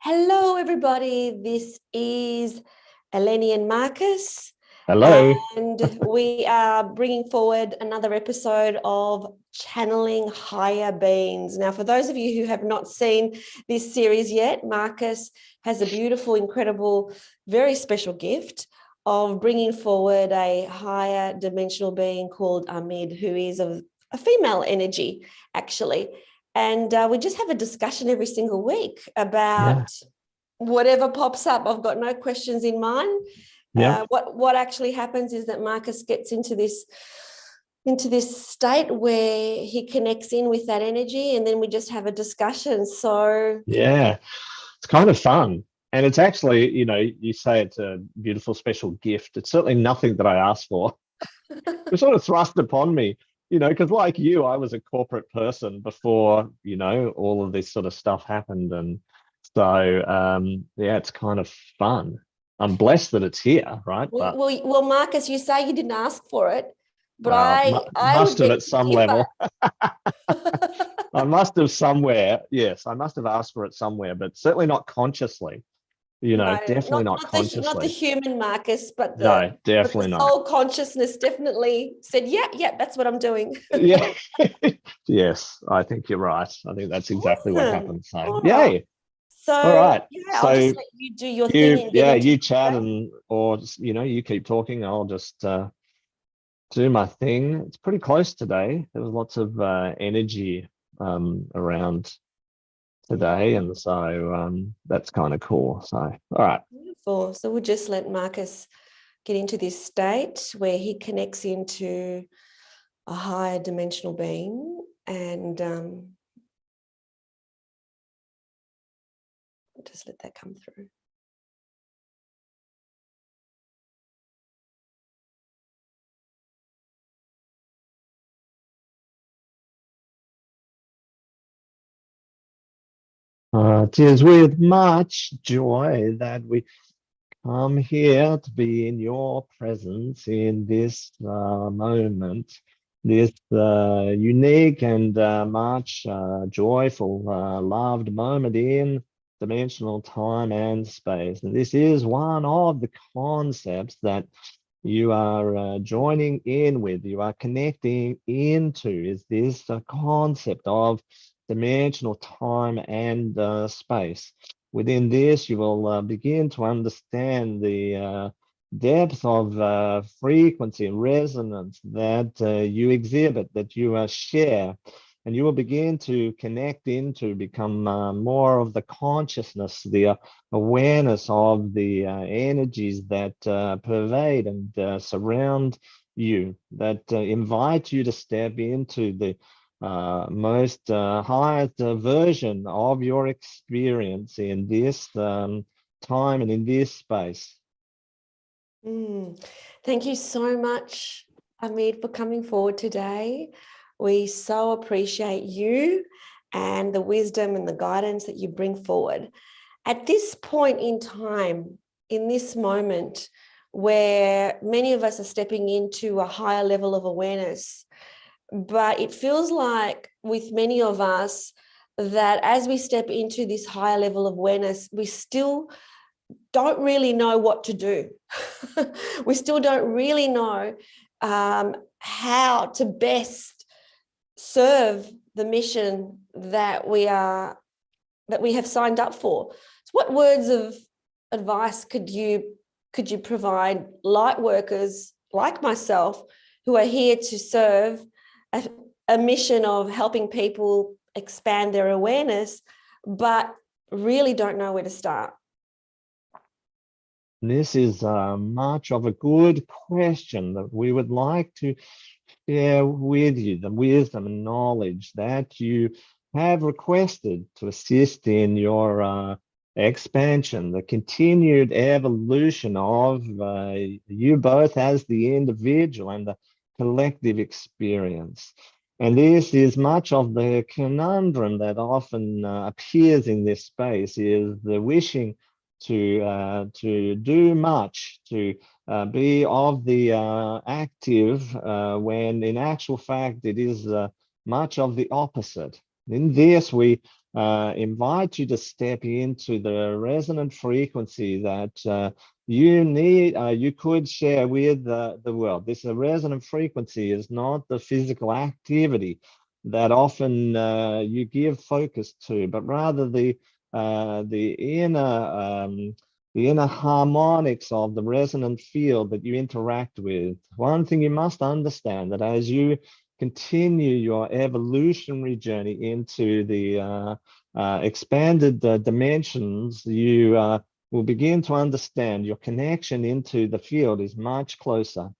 Hello, everybody. This is ELENI and Marcus. Hello. And we are bringing forward another episode of Channeling Higher Beings. Now, for those of you who have not seen this series yet, Marcus has a beautiful, incredible, very special gift of bringing forward a higher dimensional being called Ameed, who is of a female energy, actually. And we just have a discussion every single week about whatever pops up. I've got no questions in mind. What actually happens is that Marcus gets into this state where he connects in with that energy, and then we just have a discussion. So yeah, it's kind of fun. And it's actually, you say it's a beautiful special gift. It's certainly nothing that I asked for. It was sort of thrust upon me, because like you, I was a corporate person before, all of this sort of stuff happened. And so, it's kind of fun. I'm blessed that it's here, right? Well, Marcus, you say you didn't ask for it, but I must have at some level. I must have somewhere. Yes, I must have asked for it somewhere, but certainly not consciously. No, definitely not consciously. Not the human Marcus, but no, definitely the not. soul consciousness definitely said, yeah, that's what I'm doing. Yeah. Yes, I think you're right. I think that's exactly what happened. So, all yay. Right. So, all right. So I'll just let you do your thing. You chat or you keep talking. I'll just do my thing. It's pretty close today. There was lots of energy around today, and so that's kind of cool. So, all right. Beautiful. So we'll just let Marcus get into this state where he connects into a higher dimensional being, and just let that come through. It is with much joy that we come here to be in your presence in this moment, this unique and much joyful, loved moment in dimensional time and space. And this is one of the concepts that you are joining in with, you are connecting into, is this concept of dimensional time and space. Within this, you will begin to understand the depth of frequency and resonance that you exhibit, that you share, and you will begin to connect into, become more of the consciousness, the awareness of the energies that pervade and surround you, that invite you to step into the most highest version of your experience in this time and in this space. Thank you so much, Ameed, for coming forward today. We so appreciate you and the wisdom and the guidance that you bring forward. At this point in time, in this moment, where many of us are stepping into a higher level of awareness, but it feels like with many of us that as we step into this higher level of awareness, we still don't really know what to do. We still don't really know how to best serve the mission that we have signed up for. So what words of advice could you provide light workers like myself who are here to serve a mission of helping people expand their awareness, but really don't know where to start? This is much of a good question that we would like to share with you, the wisdom and knowledge that you have requested to assist in your expansion, the continued evolution of you both as the individual and the collective experience. And this is much of the conundrum that often appears in this space, is the wishing to do much, to be of the active, when in actual fact it is much of the opposite. In this, we invite you to step into the resonant frequency that you could share with the world. This resonant frequency is not the physical activity that often you give focus to, but rather the inner harmonics of the resonant field that you interact with. One thing you must understand, that as you continue your evolutionary journey into the expanded dimensions, you will begin to understand your connection into the field is much closer.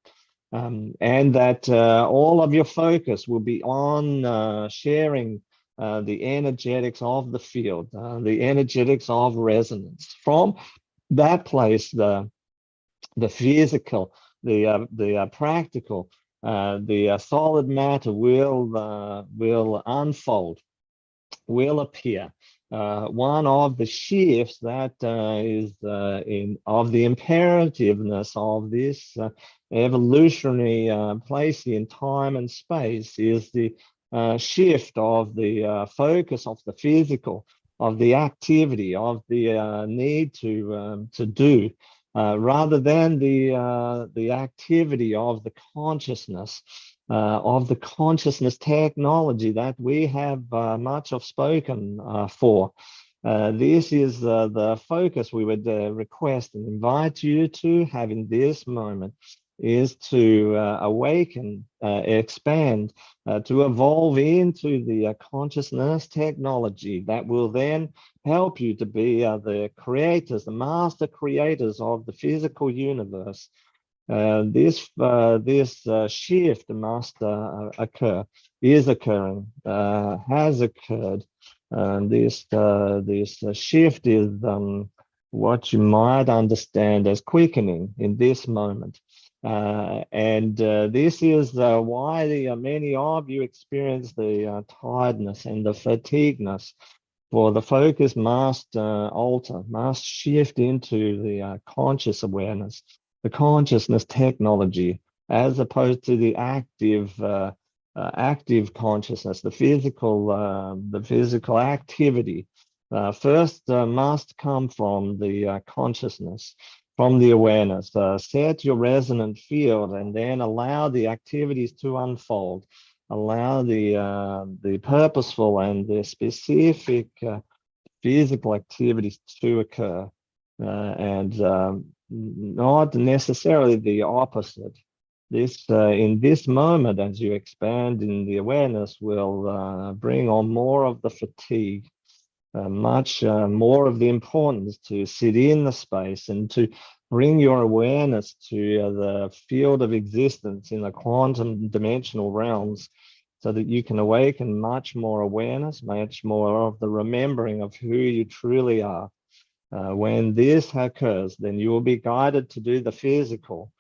And that all of your focus will be on sharing the energetics of the field, the energetics of resonance. From that place, the physical, the practical, the solid matter will unfold, will appear. One of the shifts that is of the imperativeness of this evolutionary place in time and space is the shift of the focus of the physical, of the activity, of the need to do, rather than the activity of the consciousness. Of the consciousness technology that we have much of spoken for. This is the focus we would request and invite you to have in this moment, is to awaken, expand, to evolve into the consciousness technology that will then help you to be the creators, the master creators of the physical universe. This shift must occur, is occurring, has occurred. This shift is what you might understand as quickening in this moment. And this is why many of you experience the tiredness and the fatigueness. For the focus must alter, must shift into the conscious awareness, the consciousness technology, as opposed to the active consciousness, the physical activity. First must come from the consciousness, from the awareness. Set your resonant field and then allow the activities to unfold. Allow the purposeful and the specific physical activities to occur, and not necessarily the opposite. This in this moment, as you expand in the awareness, will bring on more of the fatigue, much more of the importance to sit in the space and to bring your awareness to the field of existence in the quantum dimensional realms, so that you can awaken much more awareness, much more of the remembering of who you truly are. When this occurs, then you will be guided to do the physical.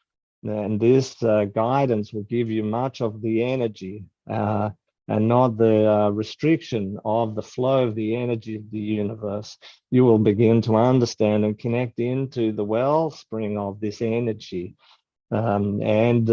And this guidance will give you much of the energy and not the restriction of the flow of the energy of the universe. You will begin to understand and connect into the wellspring of this energy, and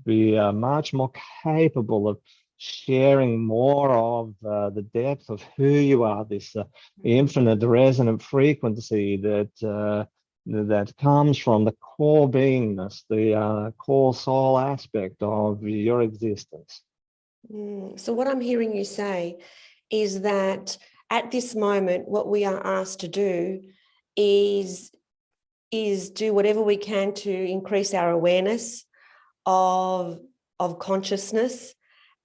be much more capable of sharing more of the depth of who you are, this infinite resonant frequency that comes from the core beingness, the core soul aspect of your existence. So what I'm hearing you say is that at this moment, what we are asked to do is do whatever we can to increase our awareness of consciousness,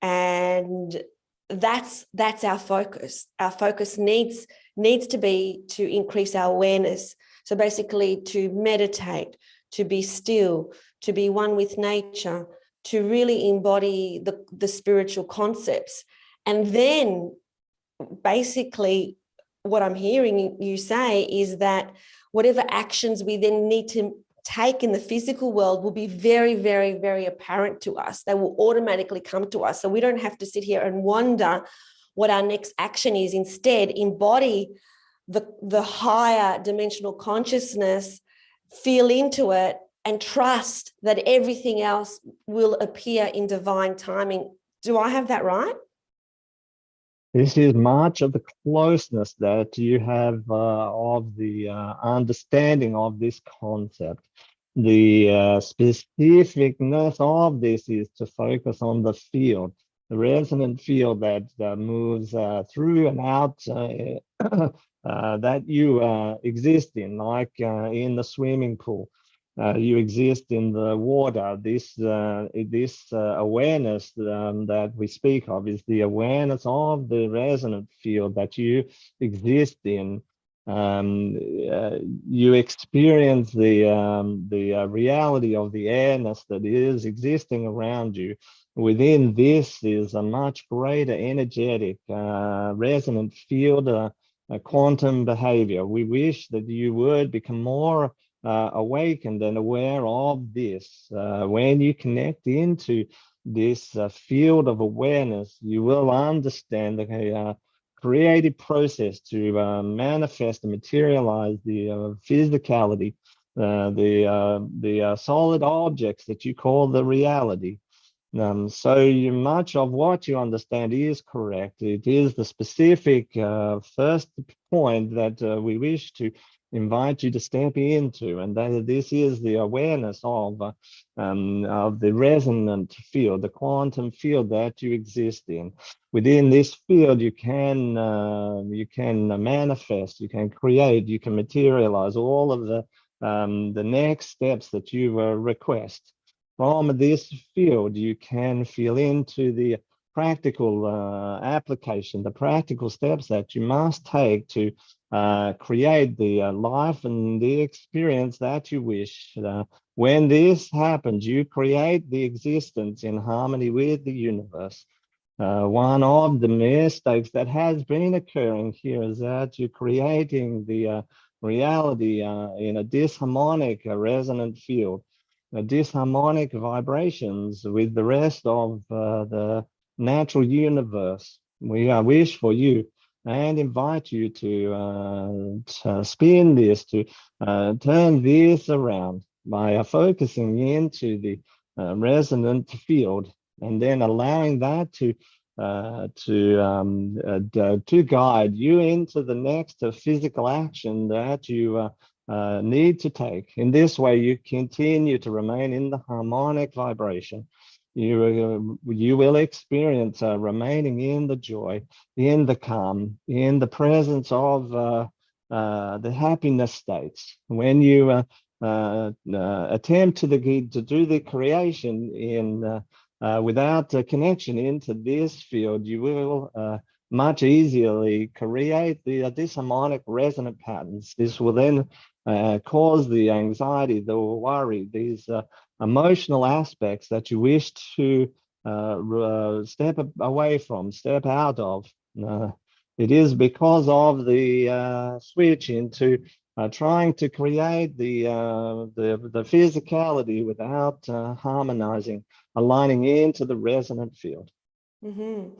and that's our focus. Our focus needs to be to increase our awareness. So basically, to meditate, to be still, to be one with nature, to really embody the spiritual concepts. And then basically what I'm hearing you say is that whatever actions we then need to take in the physical world will be very, very, very apparent to us. They will automatically come to us. So we don't have to sit here and wonder what our next action is. Instead, embody the higher dimensional consciousness, feel into it, and trust that everything else will appear in divine timing. Do I have that right? This is much of the closeness that you have of the understanding of this concept. The specificness of this is to focus on the field, the resonant field that moves through and out that you exist in, like in the swimming pool. You exist in the water. This awareness that we speak of is the awareness of the resonant field that you exist in. You experience the reality of the airness that is existing around you. Within this is a much greater energetic resonant field, a quantum behavior. We wish that you would become more awakened and aware of this. When you connect into this field of awareness, you will understand the creative process to manifest and materialize the physicality, the solid objects that you call the reality. So much of what you understand is correct. It is the specific first point that we wish to invite you to step into, and that this is the awareness of the resonant field, the quantum field that you exist in. Within this field, you can manifest, you can create, you can materialize all of the next steps that you request. From this field, you can feel into the practical application, the practical steps that you must take to create the life and the experience that you wish. When this happens, you create the existence in harmony with the universe. One of the mistakes that has been occurring here is that you're creating the reality in a disharmonic resonant field. Disharmonic vibrations with the rest of the natural universe. We wish for you and invite you to spin this, to turn this around by focusing into the resonant field, and then allowing that to guide you into the next physical action that you need to take. In this way, you continue to remain in the harmonic vibration. You will experience remaining in the joy, in the calm, in the presence of the happiness states. When you attempt to do the creation in without a connection into this field, you will much easily create the disharmonic resonant patterns. This will then cause the anxiety, the worry, these emotional aspects that you wish to step away from, step out of. It is because of the switch into trying to create the physicality without harmonizing, aligning into the resonant field. Mm-hmm.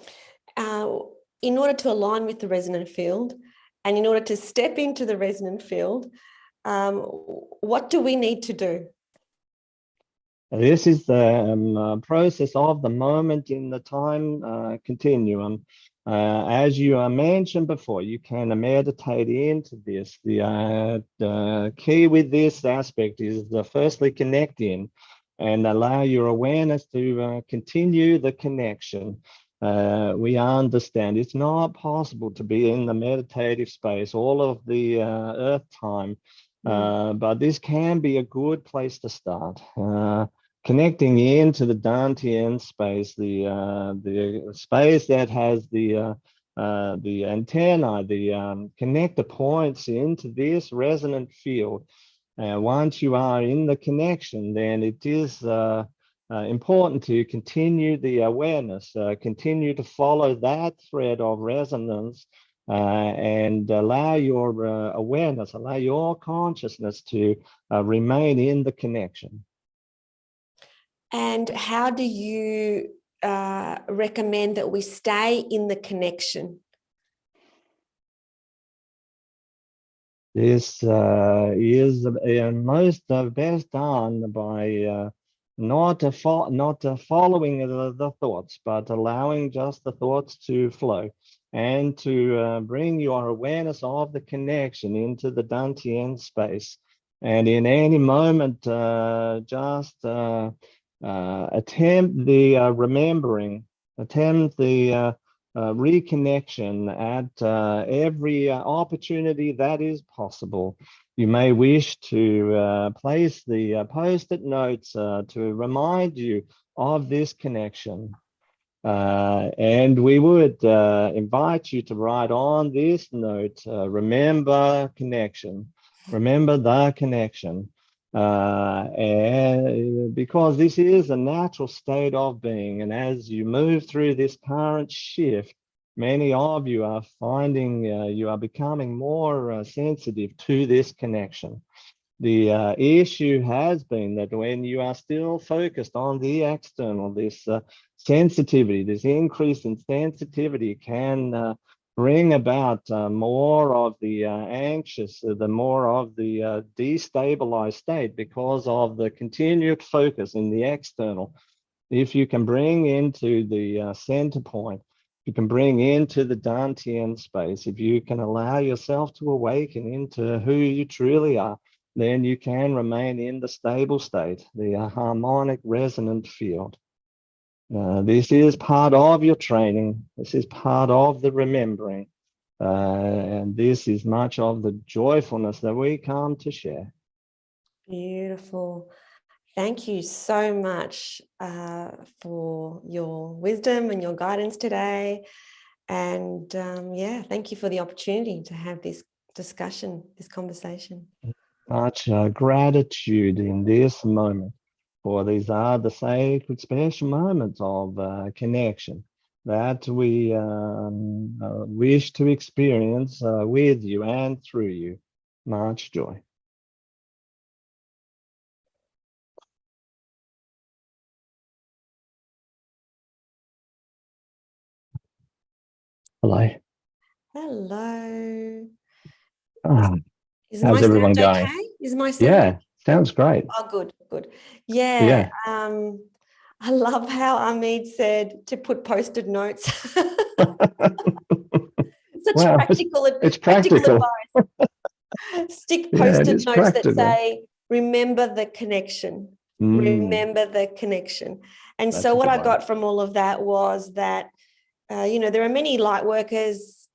In order to align with the resonant field, and in order to step into the resonant field, what do we need to do? This is the process of the moment in the time continuum. As you mentioned before, you can meditate into this. The key with this aspect is firstly connect in and allow your awareness to continue the connection. We understand it's not possible to be in the meditative space all of the earth time, but this can be a good place to start. Connecting into the Dantian space, the space that has the antennae, the connector points into this resonant field. Once you are in the connection, then it is important to continue the awareness, continue to follow that thread of resonance, and allow your awareness, allow your consciousness to remain in the connection. And how do you recommend that we stay in the connection? This is most best done by not following the thoughts, but allowing just the thoughts to flow. and to bring your awareness of the connection into the Dantian space. And in any moment, just attempt the remembering, attempt the reconnection at every opportunity that is possible. You may wish to place the post-it notes to remind you of this connection. And we would invite you to write on this note, remember connection, remember the connection. And because this is a natural state of being, and as you move through this current shift, many of you are finding you are becoming more sensitive to this connection. The issue has been that when you are still focused on the external, this sensitivity, this increase in sensitivity can bring about more of the anxious, the more of the destabilized state because of the continued focus in the external. If you can bring into the center point, you can bring into the Dantian space, if you can allow yourself to awaken into who you truly are, then you can remain in the stable state, the harmonic resonant field. This is part of your training. This is part of the remembering. And this is much of the joyfulness that we come to share. Beautiful. Thank you so much for your wisdom and your guidance today. And yeah, thank you for the opportunity to have this discussion, this conversation. Much gratitude in this moment, for these are the sacred special moments of connection that we wish to experience with you and through you. Much joy. Hello. Hello. Is How's my everyone sound going? okay? Is my sound Yeah, okay? sounds great. Oh, good, good. Yeah. I love how Ameed said to put post-it notes. Such Well, practical practical. advice. Stick Yeah, it post-it is notes that practical. say, remember the connection. Remember the connection. And That's so a what good I one. got from all of that was that, there are many light workers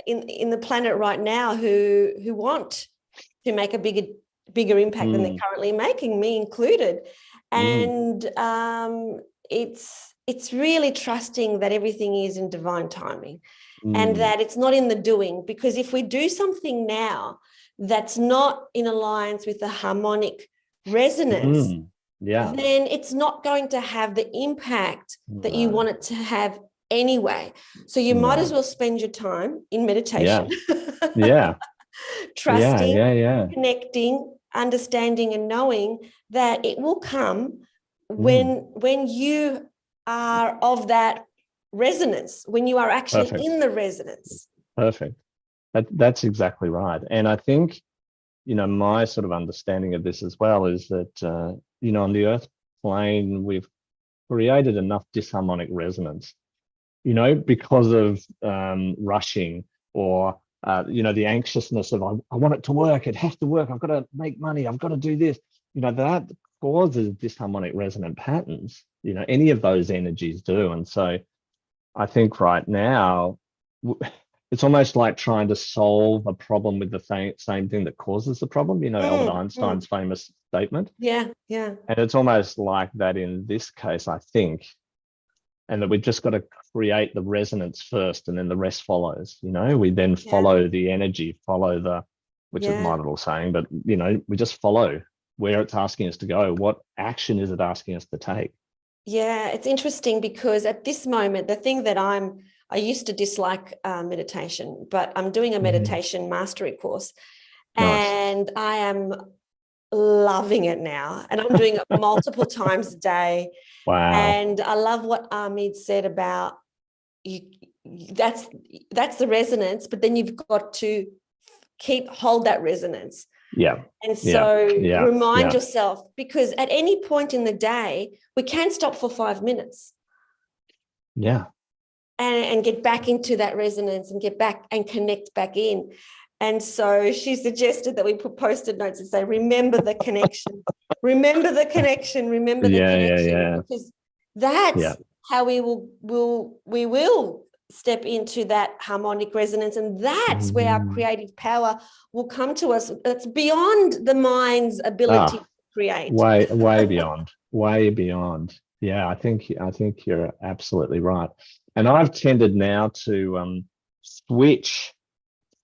in the planet right now who want to make a bigger impact than they're currently making, me included. And it's really trusting that everything is in divine timing and that it's not in the doing, because if we do something now that's not in alliance with the harmonic resonance, then it's not going to have the impact that you want it to have anyway. So you might as well spend your time in meditation. Trusting, connecting, understanding, and knowing that it will come when you are of that resonance, when you are actually in the resonance. Perfect. That's exactly right. And I think, my sort of understanding of this as well is that, on the earth plane, we've created enough disharmonic resonance, because of rushing or, the anxiousness of, I want it to work. It has to work. I've got to make money. I've got to do this. That causes disharmonic resonant patterns. Any of those energies do. And so I think right now, it's almost like trying to solve a problem with the same thing that causes the problem, Albert Einstein's famous statement. Yeah. And it's almost like that in this case, I think, and that we've just got to create the resonance first and then the rest follows. We then follow the energy, which is my little saying, but, we just follow where it's asking us to go. What action is it asking us to take? Yeah, it's interesting because at this moment, the thing that I used to dislike meditation, but I'm doing a meditation mastery course. Nice. And I am loving it now. And I'm doing it multiple times a day. Wow. And I love what Ameed said about that's the resonance, but then you've got to hold that resonance. Yeah. And so remind yourself, because at any point in the day, we can stop for 5 minutes. Yeah. and get back into that resonance and get back and connect back in. And so she suggested that we put post-it notes and say, remember the connection, remember the connection, remember the connection, because that's how we will step into that harmonic resonance. And that's where our creative power will come to us. It's beyond the mind's ability to create. Way beyond, way beyond. Yeah, I think you're absolutely right. And I've tended now to switch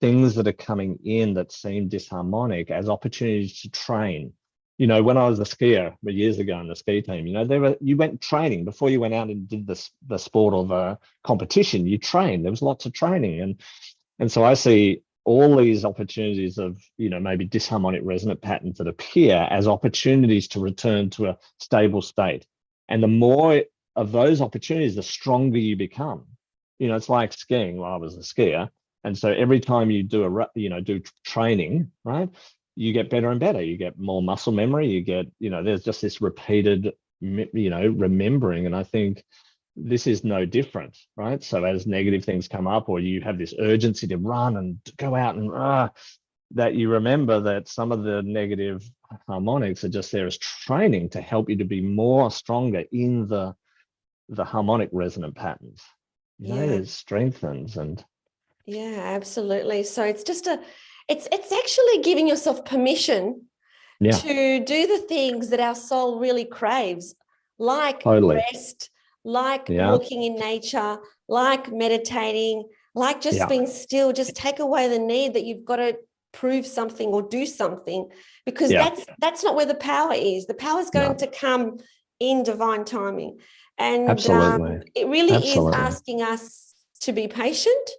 things that are coming in that seem disharmonic as opportunities to train. You know, when I was a skier years ago in the ski team, you know, you went training before you went out and did the sport of a competition. You trained. There was lots of training, and so I see all these opportunities of, you know, maybe disharmonic resonant patterns that appear as opportunities to return to a stable state. And the more of those opportunities, the stronger you become. You know, it's like skiing. Well, I was a skier. And so every time you do do training, right, you get better and better. You get more muscle memory. You get, you know, there's just this repeated, you know, remembering. And I think this is no different, right? So as negative things come up, or you have this urgency to run and go out and that you remember that some of the negative harmonics are just there as training to help you to be more stronger in the harmonic resonant patterns. You know, it strengthens and. Yeah, absolutely. So it's just it's actually giving yourself permission to do the things that our soul really craves, like rest, like walking in nature, like meditating, like just being still. Just take away the need that you've got to prove something or do something, because that's not where the power is. The power is going to come in divine timing. And it really is asking us to be patient.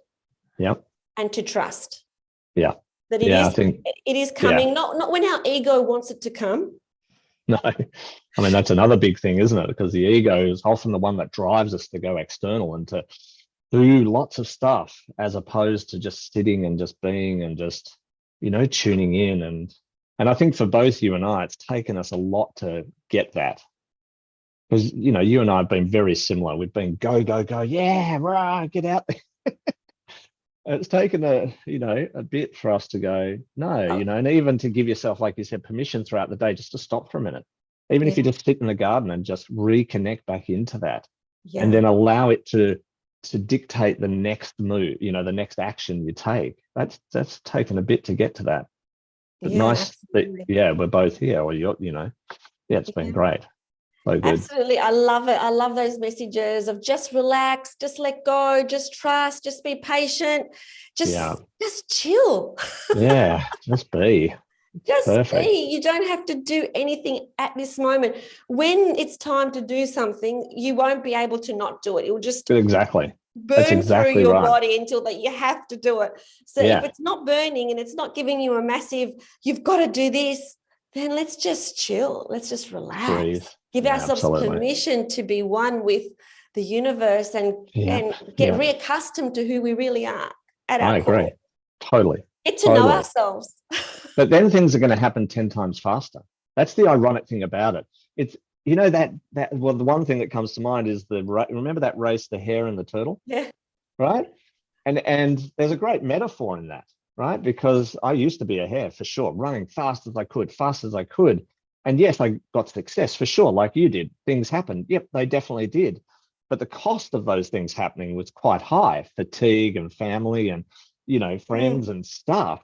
And to trust. That it is coming, not when our ego wants it to come. No, I mean, that's another big thing, isn't it? Because the ego is often the one that drives us to go external and to do lots of stuff, as opposed to just sitting and just being and just, you know, tuning in. And I think for both you and I, it's taken us a lot to get that. Because, you know, you and I have been very similar. We've been go, yeah, rah, get out there. It's taken a bit for us to go, no, you know, and even to give yourself, like you said, permission throughout the day just to stop for a minute. Even if you just sit in the garden and just reconnect back into that, and then allow it to dictate the next move, you know, the next action you take. That's taken a bit to get to that. But nice that, we're both here, or you know, it's been great. So good. Absolutely. I love it. I love those messages of just relax, just let go, just trust, just be patient, just chill. Just be. Just Perfect. be. You don't have to do anything at this moment. When it's time to do something, you won't be able to not do it. It will just burn through your body until that you have to do it. So if it's not burning and it's not giving you a massive, you've got to do this, then let's just chill. Let's just relax. Breathe. Give ourselves permission to be one with the universe and get reaccustomed to who we really are at our core. I agree. Totally. Get to know ourselves. But then things are going to happen 10 times faster. That's the ironic thing about it. It's, you know, that the one thing that comes to mind is remember that race, the hare and the turtle? Yeah. Right? And there's a great metaphor in that, right? Because I used to be a hare for sure, running fast as I could. And yes, I got success for sure, like you did. Things happened. Yep, they definitely did. But the cost of those things happening was quite high. Fatigue and family and, you know, friends and stuff.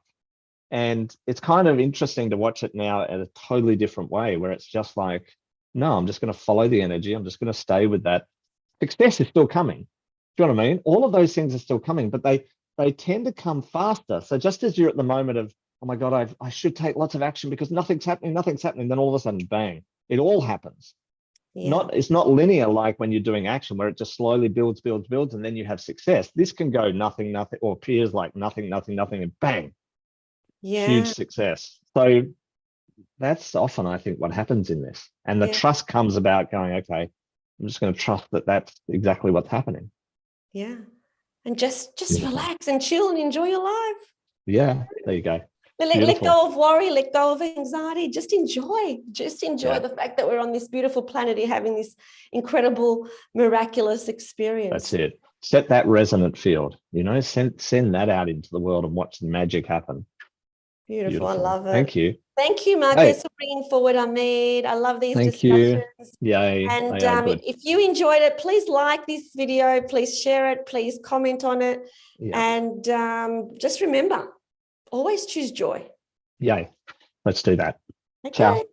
And it's kind of interesting to watch it now in a totally different way, where it's just like, no, I'm just going to follow the energy. I'm just going to stay with that. Success is still coming. Do you know what I mean? All of those things are still coming, but they tend to come faster. So just as you're at the moment of, oh my God, I should take lots of action because nothing's happening. Then all of a sudden, bang, it all happens. It's not linear like when you're doing action where it just slowly builds, and then you have success. This can go nothing, or appears like nothing, and bang, huge success. So that's often, I think, what happens in this. And the trust comes about going, okay, I'm just going to trust that that's exactly what's happening. Yeah. And just relax and chill and enjoy your life. Yeah, there you go. Let go of worry, let go of anxiety. Just enjoy the fact that we're on this beautiful planet here having this incredible, miraculous experience. That's it. set that resonant field, you know, send that out into the world and watch the magic happen. Beautiful. I love it. Thank you. Thank you, Marcus, for bringing forward Ameed. I love these Thank discussions. you. Yay. And Good. if you enjoyed it, please like this video, please share it, please comment on it. Yeah. And just remember, always choose joy. Yay. Let's do that. Okay. Ciao.